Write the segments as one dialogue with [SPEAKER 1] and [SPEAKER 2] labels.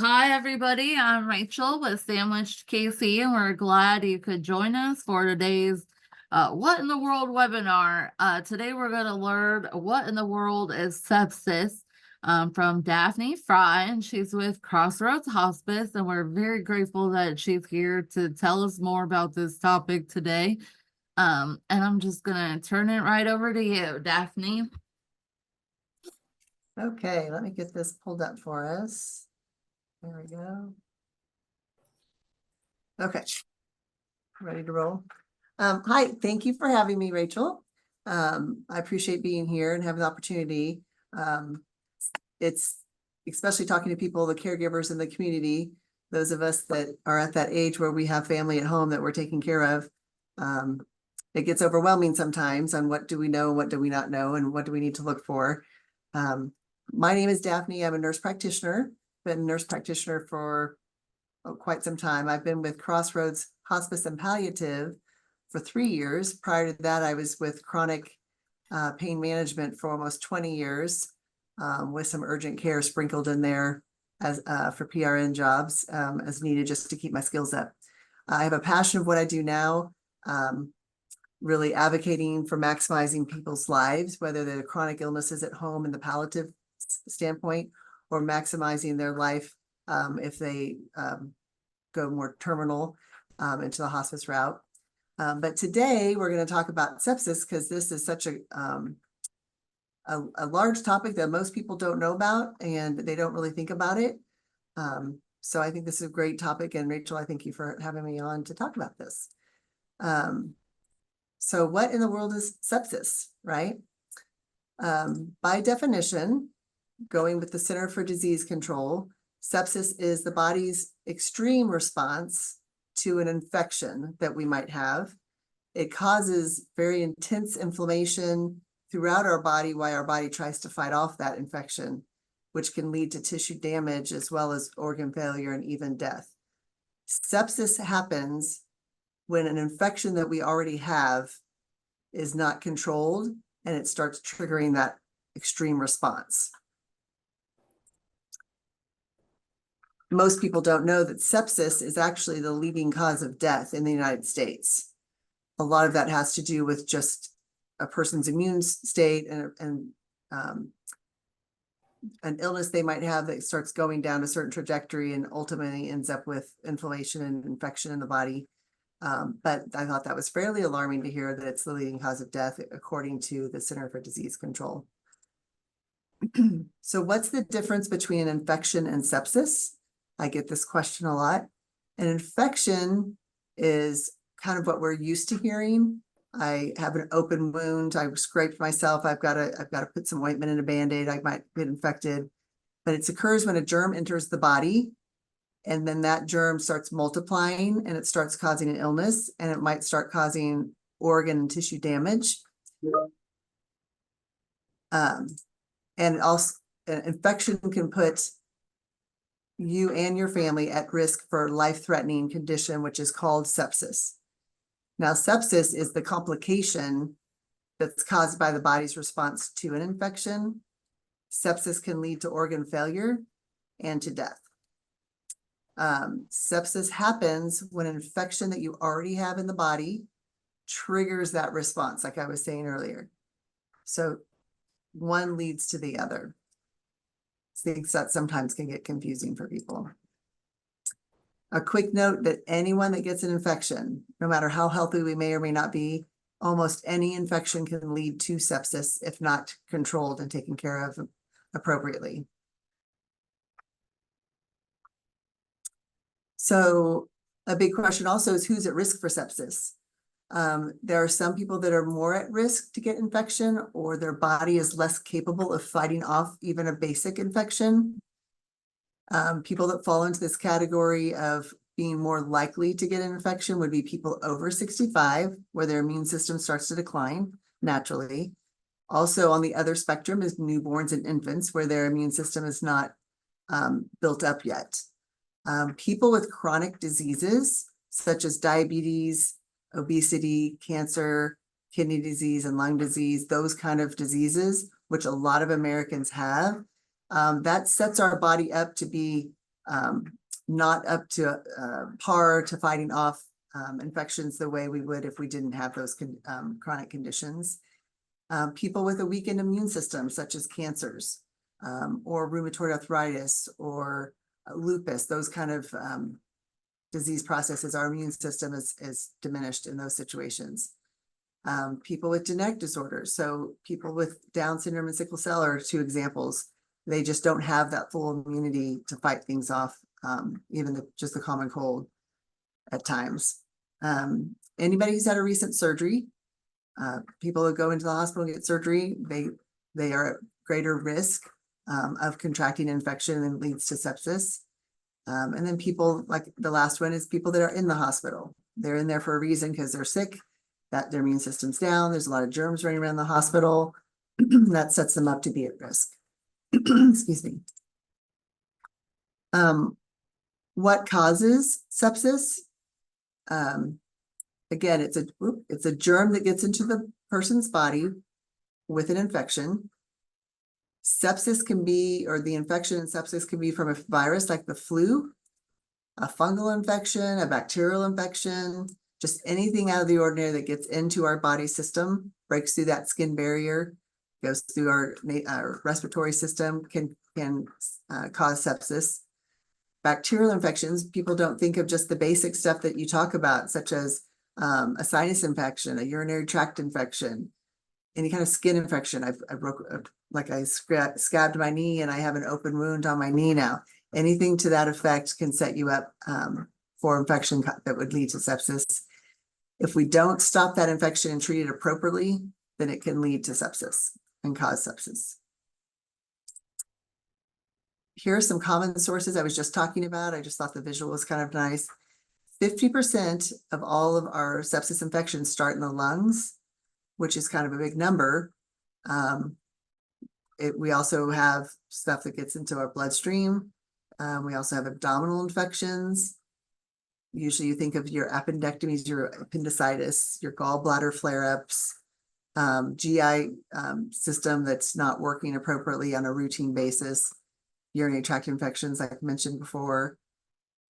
[SPEAKER 1] Hi, everybody. I'm Rachel with Sandwiched KC, and we're glad you could join us for today's What in the World webinar. Today, we're going to learn what in the world is sepsis from Daphne Fry, and she's with Crossroads Hospice, and we're very grateful that she's here to tell us more about this topic today. And I'm just going to turn it right over to you, Daphne.
[SPEAKER 2] Okay, let me get this pulled up for us. There we go. Okay, ready to roll. Hi, thank you for having me, Rachel. I appreciate being here and having the opportunity. It's especially talking to people, the caregivers in the community, those of us that are at that age where we have family at home that we're taking care of. It gets overwhelming sometimes on what do we know, what do we not know, and what do we need to look for. My name is Daphne. I'm a nurse practitioner. Been a nurse practitioner for quite some time. I've been with Crossroads Hospice and Palliative for 3 years. Prior to that, I was with chronic pain management for almost 20 years, with some urgent care sprinkled in there as for PRN jobs as needed, just to keep my skills up. I have a passion of what I do now, really advocating for maximizing people's lives, whether they're chronic illnesses at home in the palliative standpoint, or maximizing their life if they go more terminal into the hospice route. But today we're going to talk about sepsis because this is such a large topic that most people don't know about and they don't really think about it. So I think this is a great topic, and Rachel, I thank you for having me on to talk about this. So what in the world is sepsis, right? By definition, going with the Center for Disease Control, sepsis is the body's extreme response to an infection that we might have. It causes very intense inflammation throughout our body while our body tries to fight off that infection, which can lead to tissue damage as well as organ failure and even death. Sepsis happens when an infection that we already have is not controlled and it starts triggering that extreme response. Most people don't know that sepsis is actually the leading cause of death in the United States. A lot of that has to do with just a person's immune state and an illness they might have that starts going down a certain trajectory and ultimately ends up with inflammation and infection in the body. But I thought that was fairly alarming to hear that it's the leading cause of death, according to the Center for Disease Control. So what's the difference between an infection and sepsis? I get this question a lot. An infection is kind of what we're used to hearing. I have an open wound. I scraped myself. I've got to put some ointment in a Band-Aid. I might get infected, but it occurs when a germ enters the body, and then that germ starts multiplying and it starts causing an illness, and it might start causing organ and tissue damage. And also, an infection can put you and your family at risk for a life-threatening condition, which is called sepsis. Now, sepsis is the complication that's caused by the body's response to an infection. Sepsis can lead to organ failure and to death. Sepsis happens when an infection that you already have in the body triggers that response, like I was saying earlier. So one leads to the other. Things that sometimes can get confusing for people. A quick note that anyone that gets an infection, no matter how healthy we may or may not be, almost any infection can lead to sepsis if not controlled and taken care of appropriately. So a big question also is who's at risk for sepsis? There are some people that are more at risk to get infection, or their body is less capable of fighting off even a basic infection. People that fall into this category of being more likely to get an infection would be people over 65, where their immune system starts to decline naturally. Also on the other spectrum is newborns and infants, where their immune system is not built up yet. People with chronic diseases such as diabetes, obesity, cancer, kidney disease, and lung disease, those kind of diseases, which a lot of Americans have, that sets our body up to be not up to par to fighting off infections the way we would if we didn't have those chronic conditions. People with a weakened immune system, such as cancers, or rheumatoid arthritis, or lupus, those kind of disease processes, our immune system is diminished in those situations. People with genetic disorders, so people with Down syndrome and sickle cell are two examples. They just don't have that full immunity to fight things off, even just the common cold at times. Anybody who's had a recent surgery, people who go into the hospital and get surgery, they are at greater risk of contracting infection and leads to sepsis. And then people, like the last one, is people that are in the hospital. They're in there for a reason because they're sick, that their immune system's down. There's a lot of germs running around the hospital. That sets them up to be at risk. Excuse me. What causes sepsis? Again, it's a germ that gets into the person's body with an infection. Sepsis can be, or the infection in sepsis can be from a virus like the flu, a fungal infection, a bacterial infection, just anything out of the ordinary that gets into our body system, breaks through that skin barrier, goes through our respiratory system, can cause sepsis. Bacterial infections, people don't think of just the basic stuff that you talk about, such as a sinus infection, a urinary tract infection, any kind of skin infection. I scabbed my knee and I have an open wound on my knee now. Anything to that effect can set you up for infection that would lead to sepsis. If we don't stop that infection and treat it appropriately, then it can lead to sepsis and cause sepsis. Here are some common sources I was just talking about. I just thought the visual was kind of nice. 50% of all of our sepsis infections start in the lungs, which is kind of a big number. We also have stuff that gets into our bloodstream. We also have abdominal infections. Usually you think of your appendectomies, your appendicitis, your gallbladder flare-ups, GI system that's not working appropriately on a routine basis, urinary tract infections, like I mentioned before,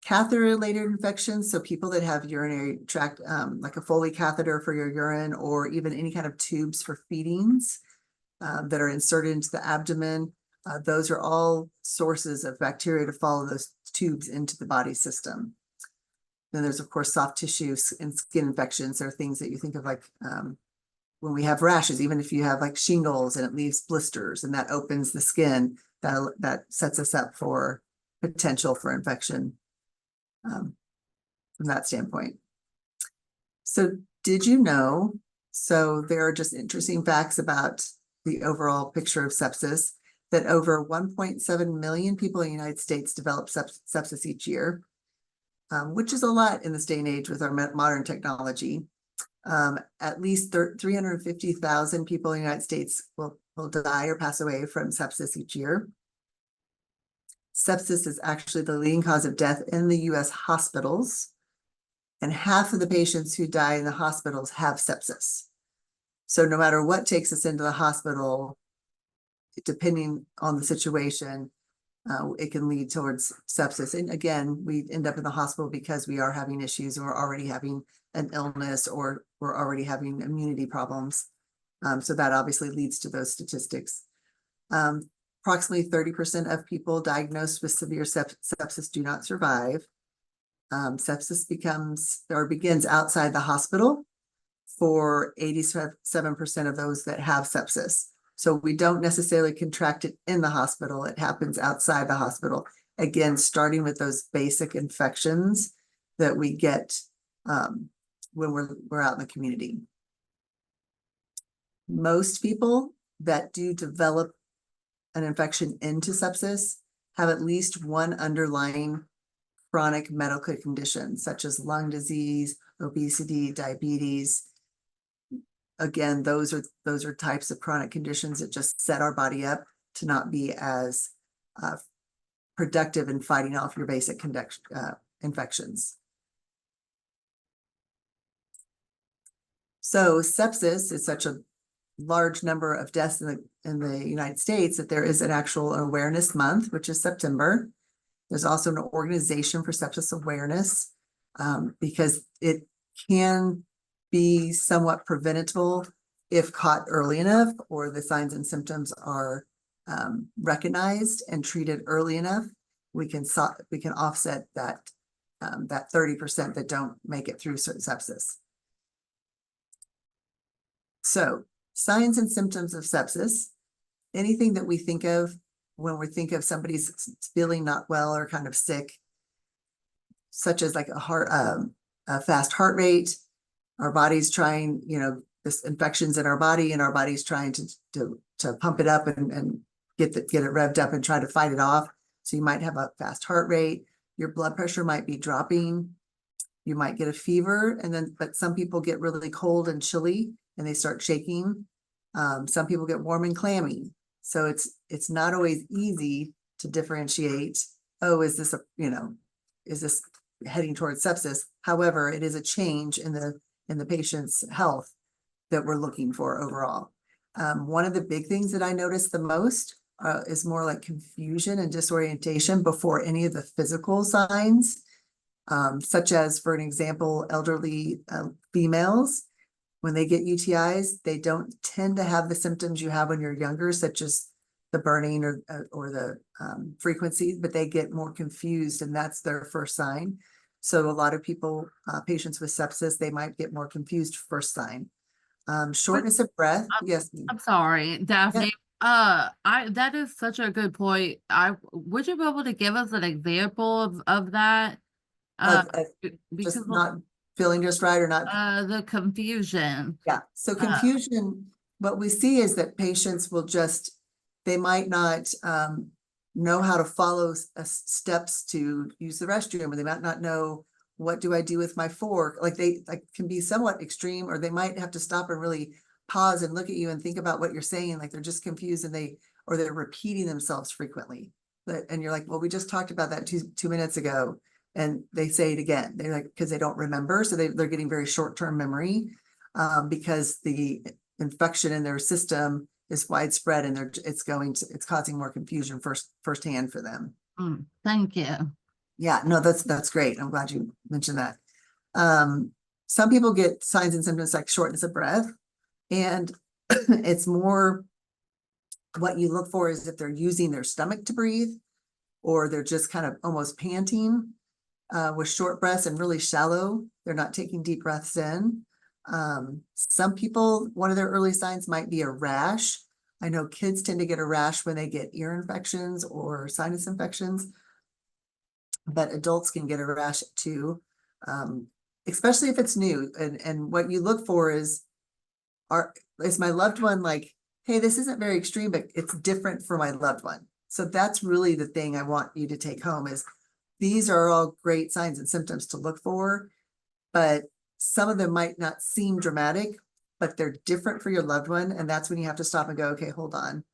[SPEAKER 2] catheter-related infections, so people that have urinary tract, like a Foley catheter for your urine, or even any kind of tubes for feedings that are inserted into the abdomen. Those are all sources of bacteria to follow those tubes into the body system. Then there's, of course, soft tissue and skin infections. There are things that you think of like when we have rashes, even if you have like shingles and it leaves blisters and that opens the skin, that sets us up for potential for infection from that standpoint. So did you know, so there are just interesting facts about the overall picture of sepsis, that over 1.7 million people in the United States develop sepsis each year, which is a lot in this day and age with our modern technology. At least 350,000 people in the United States will die or pass away from sepsis each year. Sepsis is actually the leading cause of death in the US hospitals, and half of the patients who die in the hospitals have sepsis. So no matter what takes us into the hospital, depending on the situation, it can lead towards sepsis. And again, we end up in the hospital because we are having issues, and we're already having an illness, or we're already having immunity problems. So that obviously leads to those statistics. Approximately 30% of people diagnosed with severe sepsis do not survive. Sepsis begins outside the hospital for 87% of those that have sepsis. So we don't necessarily contract it in the hospital. It happens outside the hospital. Again, starting with those basic infections that we get when we're out in the community. Most people that do develop an infection into sepsis have at least one underlying chronic medical condition, such as lung disease, obesity, diabetes. Again, those are types of chronic conditions that just set our body up to not be as productive in fighting off your basic infections. So sepsis is such a large number of deaths in the United States that there is an actual awareness month, which is September. There's also an organization for sepsis awareness, because it can be somewhat preventable if caught early enough, or the signs and symptoms are recognized and treated early enough. We can offset that 30% that don't make it through sepsis. So signs and symptoms of sepsis, anything that we think of when we think of somebody's feeling not well or kind of sick, such as like a fast heart rate, our body's trying, this infections in our body, and our body's trying to pump it up and get it revved up and try to fight it off. So you might have a fast heart rate, your blood pressure might be dropping, you might get a fever, but some people get really cold and chilly and they start shaking. Some people get warm and clammy. So it's not always easy to differentiate, oh, is this heading towards sepsis? However, it is a change in the patient's health that we're looking for overall. One of the big things that I noticed the most is more like confusion and disorientation before any of the physical signs, such as, for an example, elderly females. When they get UTIs, they don't tend to have the symptoms you have when you're younger, such as the burning or the frequency, but they get more confused, and that's their first sign. So a lot of people, patients with sepsis, they might get more confused first sign. Shortness of breath. Yes.
[SPEAKER 1] I'm sorry, Daphne. That is such a good point. Would you be able to give us an example of that? Because
[SPEAKER 2] Just not feeling just right or not.
[SPEAKER 1] The confusion.
[SPEAKER 2] Yeah. So confusion, what we see is that patients will they might not know how to follow steps to use the restroom, or they might not know, what do I do with my fork? Like they can be somewhat extreme, or they might have to stop and really pause and look at you and think about what you're saying. Like they're just confused, and they're repeating themselves frequently. And you're like, well, we just talked about that two minutes ago. And they say it again. They're like, because they don't remember. So they're getting very short-term memory, because the infection in their system is widespread, and it's causing more confusion firsthand for them.
[SPEAKER 1] Thank you.
[SPEAKER 2] Yeah, no, that's great. I'm glad you mentioned that. Some people get signs and symptoms like shortness of breath, and it's more, what you look for is if they're using their stomach to breathe, or they're just kind of almost panting with short breaths and really shallow. They're not taking deep breaths in. Some people, one of their early signs might be a rash. I know kids tend to get a rash when they get ear infections or sinus infections, but adults can get a rash too, especially if it's new. And what you look for is my loved one like, hey, this isn't very extreme, but it's different for my loved one. So that's really the thing I want you to take home is, these are all great signs and symptoms to look for, but some of them might not seem dramatic, but they're different for your loved one. And that's when you have to stop and go, okay, hold on.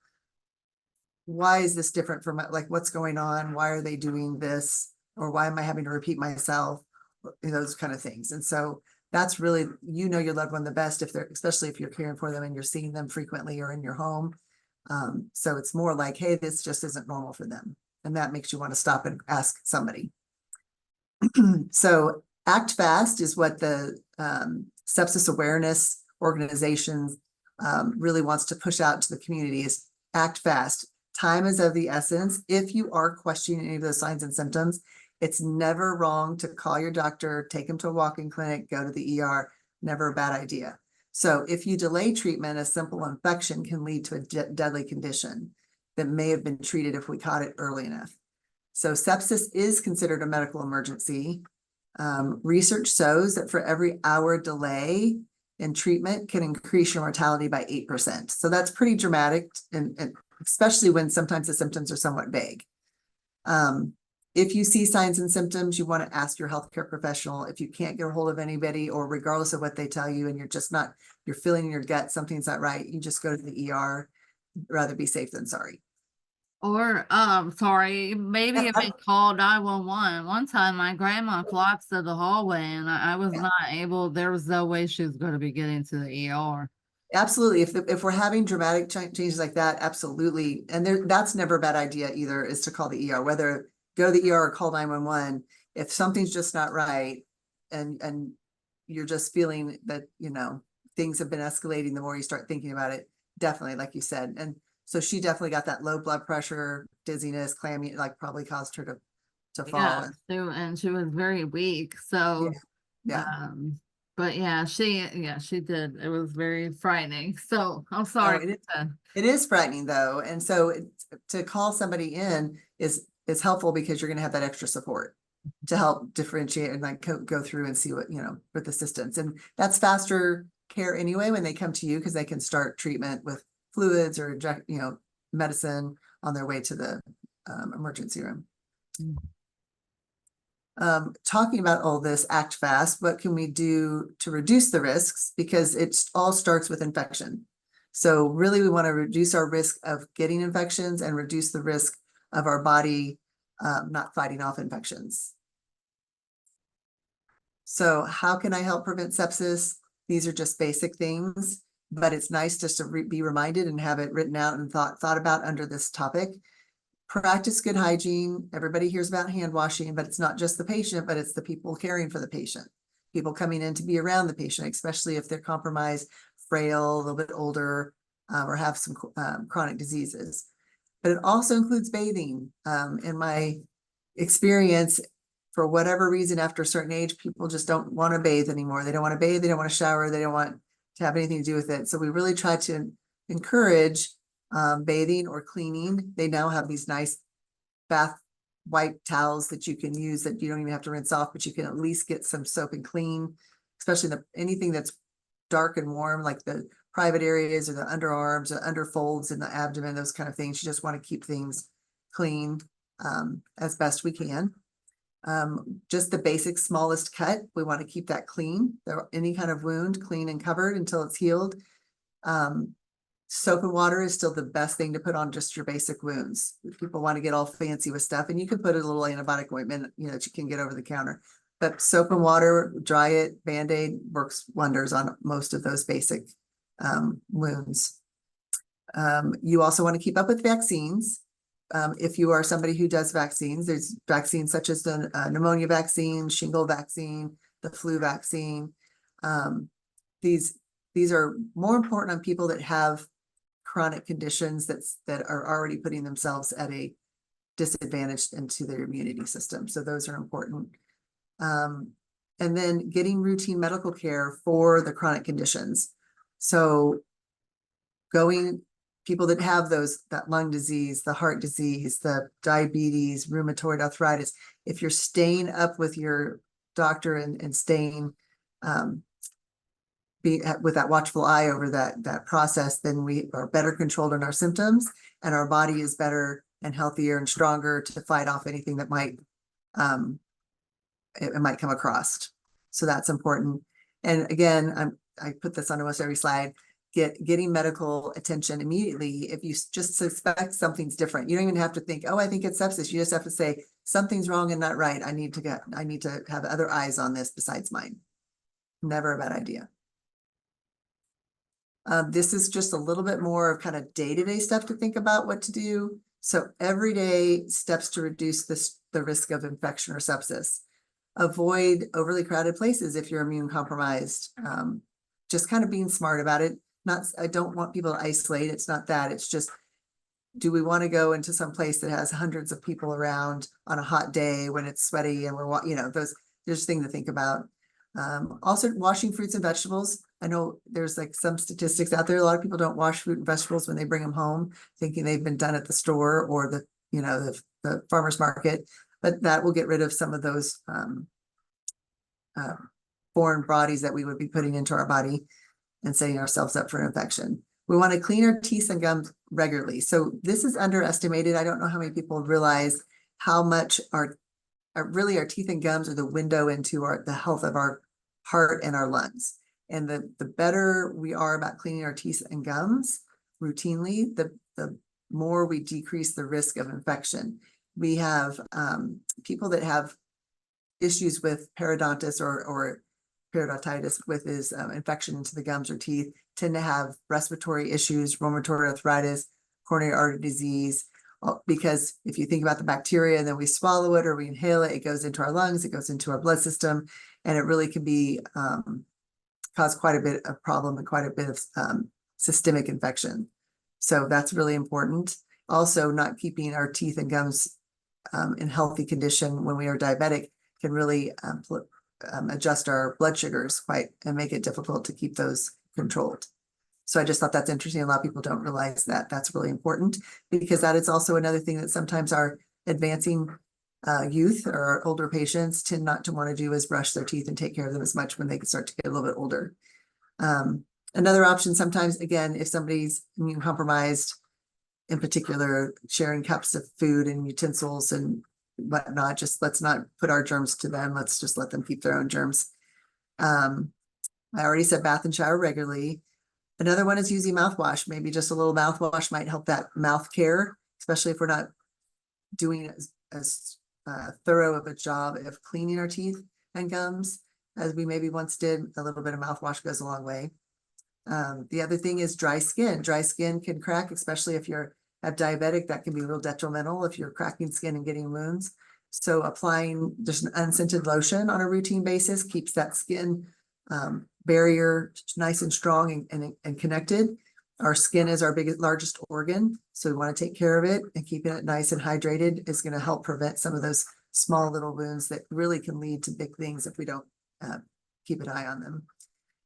[SPEAKER 2] Why is this different from what's going on? Why are they doing this? Or why am I having to repeat myself? Those kind of things. And so that's really, your loved one the best, especially if you're caring for them and you're seeing them frequently or in your home. So it's more like, hey, this just isn't normal for them. And that makes you want to stop and ask somebody. So Act Fast is what the sepsis awareness organization really wants to push out to the community, is act fast. Time is of the essence. If you are questioning any of those signs and symptoms, it's never wrong to call your doctor, take them to a walk-in clinic, go to the ER, never a bad idea. So if you delay treatment, a simple infection can lead to a deadly condition that may have been treated if we caught it early enough. So sepsis is considered a medical emergency. Research shows that for every hour delay in treatment can increase your mortality by 8%. So that's pretty dramatic, and especially when sometimes the symptoms are somewhat vague. If you see signs and symptoms, you want to ask your healthcare professional. If you can't get a hold of anybody, or regardless of what they tell you, and you're feeling in your gut, something's not right, you just go to the ER. Rather be safe than sorry.
[SPEAKER 1] Or, sorry, maybe if it called 911. One time my grandma collapsed in the hallway, and I was not able, there was no way she was going to be getting to the ER.
[SPEAKER 2] Absolutely. If we're having dramatic changes like that, absolutely. And that's never a bad idea either, is to call the ER, whether go to the ER or call 911. If something's just not right and you're just feeling that, you know, things have been escalating, the more you start thinking about it, definitely, like you said. And so she definitely got that low blood pressure, dizziness, clammy, like probably caused her to fall.
[SPEAKER 1] Yeah, and she was very weak.
[SPEAKER 2] Yeah,
[SPEAKER 1] So,
[SPEAKER 2] yeah.
[SPEAKER 1] but yeah, she did. It was very frightening. So I'm
[SPEAKER 2] Oh,
[SPEAKER 1] sorry.
[SPEAKER 2] it is frightening though. And so to call somebody in is helpful because you're going to have that extra support to help differentiate and like go through and see what, you know, with assistance. And that's faster care anyway, when they come to you, because they can start treatment with fluids or inject, you know, medicine on their way to the emergency room. Talking about all this, act fast. What can we do to reduce the risks? Because it all starts with infection. So really, we want to reduce our risk of getting infections and reduce the risk of our body not fighting off infections. So how can I help prevent sepsis? These are just basic things, but it's nice just to be reminded and have it written out and thought about under this topic. Practice good hygiene. Everybody hears about hand washing, but it's not just the patient, but it's the people caring for the patient. People coming in to be around the patient, especially if they're compromised, frail, a little bit older, or have some chronic diseases. But it also includes bathing. In my experience, for whatever reason, after a certain age, people just don't want to bathe anymore. They don't want to bathe. They don't want to shower. They don't want to have anything to do with it. So we really try to encourage bathing or cleaning. They now have these nice bath wipe towels that you can use that you don't even have to rinse off, but you can at least get some soap and clean, especially anything that's dark and warm, like the private areas or the underarms or under folds in the abdomen, those kind of things. You just want to keep things clean as best we can. Just the basic smallest cut, we want to keep that clean. Any kind of wound clean and covered until it's healed. Soap and water is still the best thing to put on just your basic wounds. If people want to get all fancy with stuff, and you can put a little antibiotic ointment, you know, that you can get over the counter. But soap and water, dry it, Band-Aid works wonders on most of those basic wounds. You also want to keep up with vaccines. If you are somebody who does vaccines, there's vaccines such as the pneumonia vaccine, shingle vaccine, the flu vaccine. These are more important on people that have chronic conditions that are already putting themselves at a disadvantage into their immunity system. So those are important. And then getting routine medical care for the chronic conditions. So people that have that lung disease, the heart disease, the diabetes, rheumatoid arthritis, if you're staying up with your doctor and staying with that watchful eye over that process, then we are better controlled in our symptoms, and our body is better and healthier and stronger to fight off anything that might it might come across. So that's important. And again, I put this on almost every slide. Getting medical attention immediately if you just suspect something's different. You don't even have to think, oh, I think it's sepsis. You just have to say something's wrong and not right. I need to have other eyes on this besides mine. Never a bad idea. This is just a little bit more of kind of day-to-day stuff to think about what to do. So everyday steps to reduce the risk of infection or sepsis. Avoid overly crowded places if you're immune compromised. Just kind of being smart about it. I don't want people to isolate. It's not that. It's just, do we want to go into some place that has hundreds of people around on a hot day when it's sweaty and there's things to think about. Also washing fruits and vegetables. I know there's like some statistics out there. A lot of people don't wash fruit and vegetables when they bring them home, thinking they've been done at the store or the farmer's market, but that will get rid of some of those foreign bodies that we would be putting into our body and setting ourselves up for an infection. We want to clean our teeth and gums regularly. So this is underestimated. I don't know how many people realize how much our teeth and gums are the window into the health of our heart and our lungs. And the better we are about cleaning our teeth and gums routinely, the more we decrease the risk of infection. We have people that have issues with periodontitis or periodontitis with infection into the gums or teeth tend to have respiratory issues, rheumatoid arthritis, coronary artery disease, because if you think about the bacteria and then we swallow it or we inhale it, it goes into our lungs, it goes into our blood system, and it really can be cause quite a bit of problem and quite a bit of systemic infection. So that's really important. Also, not keeping our teeth and gums in healthy condition when we are diabetic can really adjust our blood sugars quite and make it difficult to keep those controlled. So I just thought that's interesting. A lot of people don't realize that that's really important, because that is also another thing that sometimes our advancing youth or our older patients tend not to want to do, is brush their teeth and take care of them as much when they start to get a little bit older. Another option sometimes, again, if somebody's immune compromised, in particular, sharing cups of food and utensils and whatnot, just let's not put our germs to them. Let's just let them keep their own germs. I already said bath and shower regularly. Another one is using mouthwash. Maybe just a little mouthwash might help that mouth care, especially if we're not doing as thorough of a job of cleaning our teeth and gums as we maybe once did. A little bit of mouthwash goes a long way. The other thing is dry skin. Dry skin can crack, especially if you're diabetic. That can be real detrimental if you're cracking skin and getting wounds. So applying just an unscented lotion on a routine basis keeps that skin barrier nice and strong and connected. Our skin is our largest organ, so we want to take care of it, and keeping it nice and hydrated is going to help prevent some of those small little wounds that really can lead to big things if we don't keep an eye on them.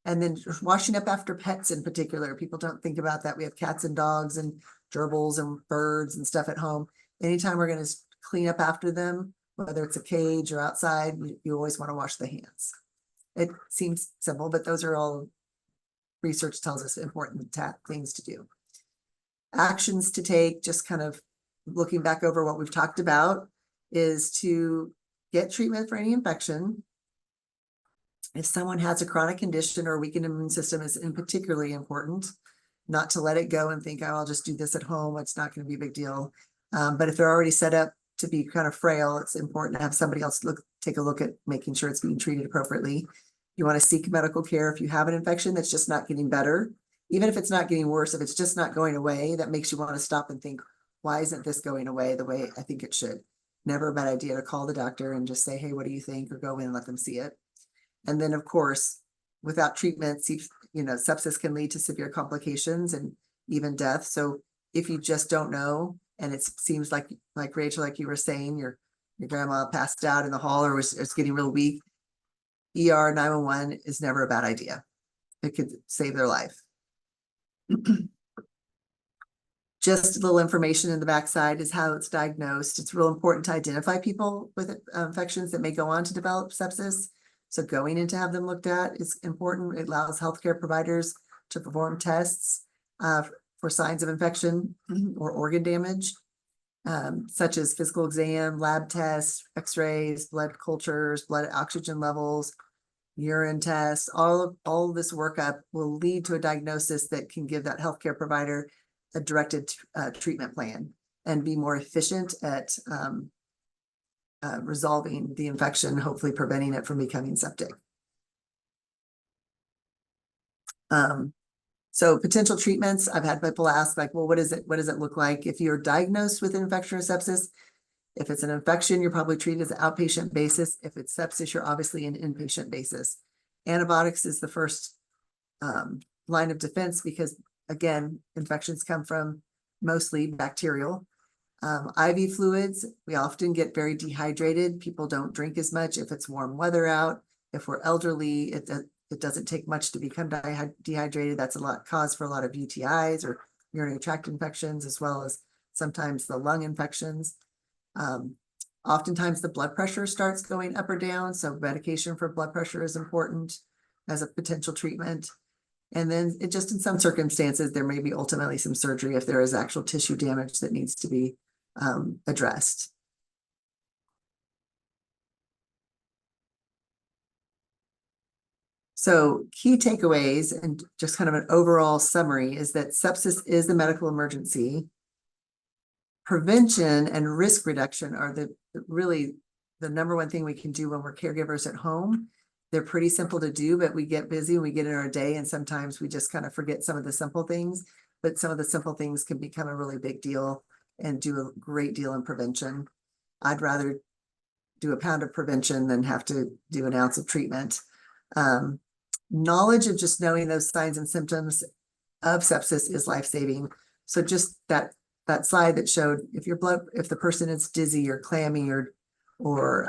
[SPEAKER 2] And then washing up after pets in particular. People don't think about that. We have cats and dogs and gerbils and birds and stuff at home. Anytime we're going to clean up after them, whether it's a cage or outside, you always want to wash the hands. It seems simple, but those are all, research tells us, important things to do. Actions to take, just kind of looking back over what we've talked about, is to get treatment for any infection. If someone has a chronic condition or weakened immune system, is particularly important not to let it go and think, oh, I'll just do this at home. It's not going to be a big deal. But if they're already set up to be kind of frail, it's important to have somebody else take a look at making sure it's being treated appropriately. You want to seek medical care if you have an infection that's just not getting better. Even if it's not getting worse, if it's just not going away, that makes you want to stop and think, why isn't this going away the way I think it should? Never a bad idea to call the doctor and just say, hey, what do you think? Or go in and let them see it. And then, of course, without treatment, sepsis can lead to severe complications and even death. So if you just don't know, and it seems like Rachel, like you were saying, your grandma passed out in the hall or was getting real weak, ER 911 is never a bad idea. It could save their life. Just a little information in the backside is how it's diagnosed. It's real important to identify people with infections that may go on to develop sepsis. So going in to have them looked at is important. It allows healthcare providers to perform tests for signs of infection or organ damage, such as physical exam, lab tests, x-rays, blood cultures, blood oxygen levels, urine tests. All of this workup will lead to a diagnosis that can give that healthcare provider a directed treatment plan and be more efficient at resolving the infection, hopefully preventing it from becoming septic. So potential treatments, I've had people ask, like, well, what does it look like if you're diagnosed with an infection or sepsis? If it's an infection, you're probably treated as an outpatient basis. If it's sepsis, you're obviously an inpatient basis. Antibiotics is the first line of defense because, again, infections come from mostly bacterial. IV fluids, we often get very dehydrated. People don't drink as much if it's warm weather out. If we're elderly, it doesn't take much to become dehydrated. That's cause for a lot of UTIs or urinary tract infections, as well as sometimes the lung infections. Oftentimes the blood pressure starts going up or down. So medication for blood pressure is important as a potential treatment. And then in some circumstances, there may be ultimately some surgery if there is actual tissue damage that needs to be addressed. So key takeaways and just kind of an overall summary is that sepsis is a medical emergency. Prevention and risk reduction are really the number one thing we can do when we're caregivers at home. They're pretty simple to do, but we get busy and we get in our day, and sometimes we just kind of forget some of the simple things, but some of the simple things can become a really big deal and do a great deal in prevention. I'd rather do a pound of prevention than have to do an ounce of treatment. Knowledge of just knowing those signs and symptoms of sepsis is life-saving. So just that slide that showed if the person is dizzy or clammy or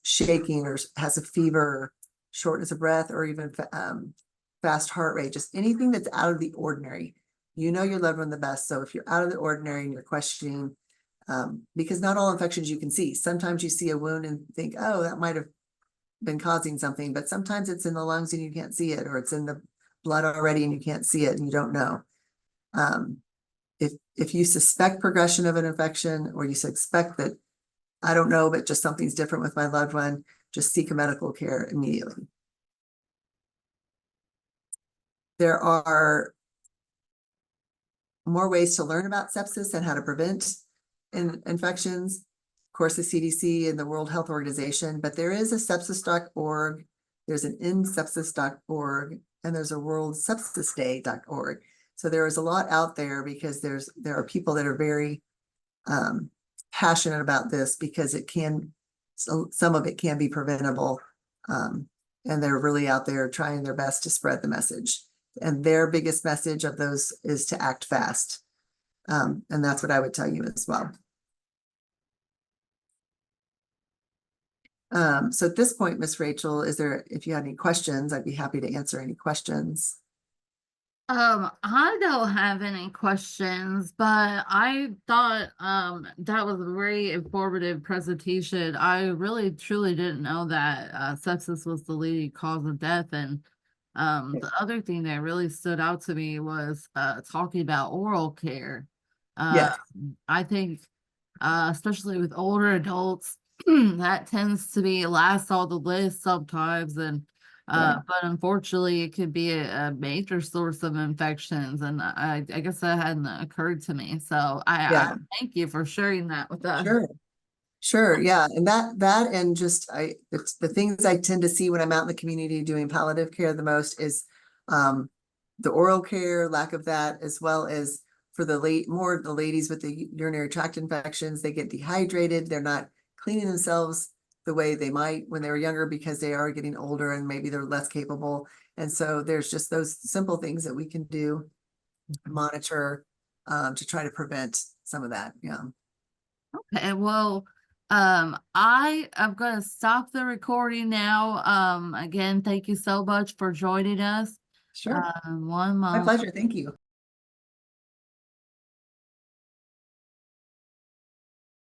[SPEAKER 2] shaking or has a fever, shortness of breath, or even fast heart rate, just anything that's out of the ordinary, you know your loved one the best. So if you're out of the ordinary and you're questioning, because not all infections you can see. Sometimes you see a wound and think, oh, that might have been causing something, but sometimes it's in the lungs and you can't see it, or it's in the blood already and you can't see it and you don't know. If you suspect progression of an infection, or you suspect that, I don't know, but just something's different with my loved one, just seek a medical care immediately. There are more ways to learn about sepsis and how to prevent infections. Of course, the CDC and the World Health Organization, but there is a sepsis.org, there's an insepsis.org, and there's a worldsepsisday.org. So there is a lot out there because there are people that are very passionate about this, because some of it can be preventable. And they're really out there trying their best to spread the message. And their biggest message of those is to act fast. And that's what I would tell you as well. So at this point, Miss Rachel, if you had any questions, I'd be happy to answer any questions.
[SPEAKER 1] I don't have any questions, but I thought that was a very informative presentation. I really truly didn't know that sepsis was the leading cause of death. And the other thing that really stood out to me was talking about oral care.
[SPEAKER 2] Yes.
[SPEAKER 1] I think especially with older adults, that tends to be last on the list sometimes. And
[SPEAKER 2] Right.
[SPEAKER 1] but unfortunately it could be a major source of infections, and I guess that hadn't occurred to me. So I
[SPEAKER 2] Yeah.
[SPEAKER 1] thank you for sharing that with us.
[SPEAKER 2] Sure. Sure. Yeah. And and just it's the things I tend to see when I'm out in the community doing palliative care the most is the oral care, lack of that, as well as for the ladies with the urinary tract infections. They get dehydrated. They're not cleaning themselves the way they might when they were younger, because they are getting older and maybe they're less capable. And so there's just those simple things that we can do, monitor, to try to prevent some of that. Yeah.
[SPEAKER 1] Okay, well, I am going to stop the recording now. Again, thank you so much for joining us.
[SPEAKER 2] Sure.
[SPEAKER 1] One
[SPEAKER 2] My
[SPEAKER 1] moment.
[SPEAKER 2] pleasure. Thank you.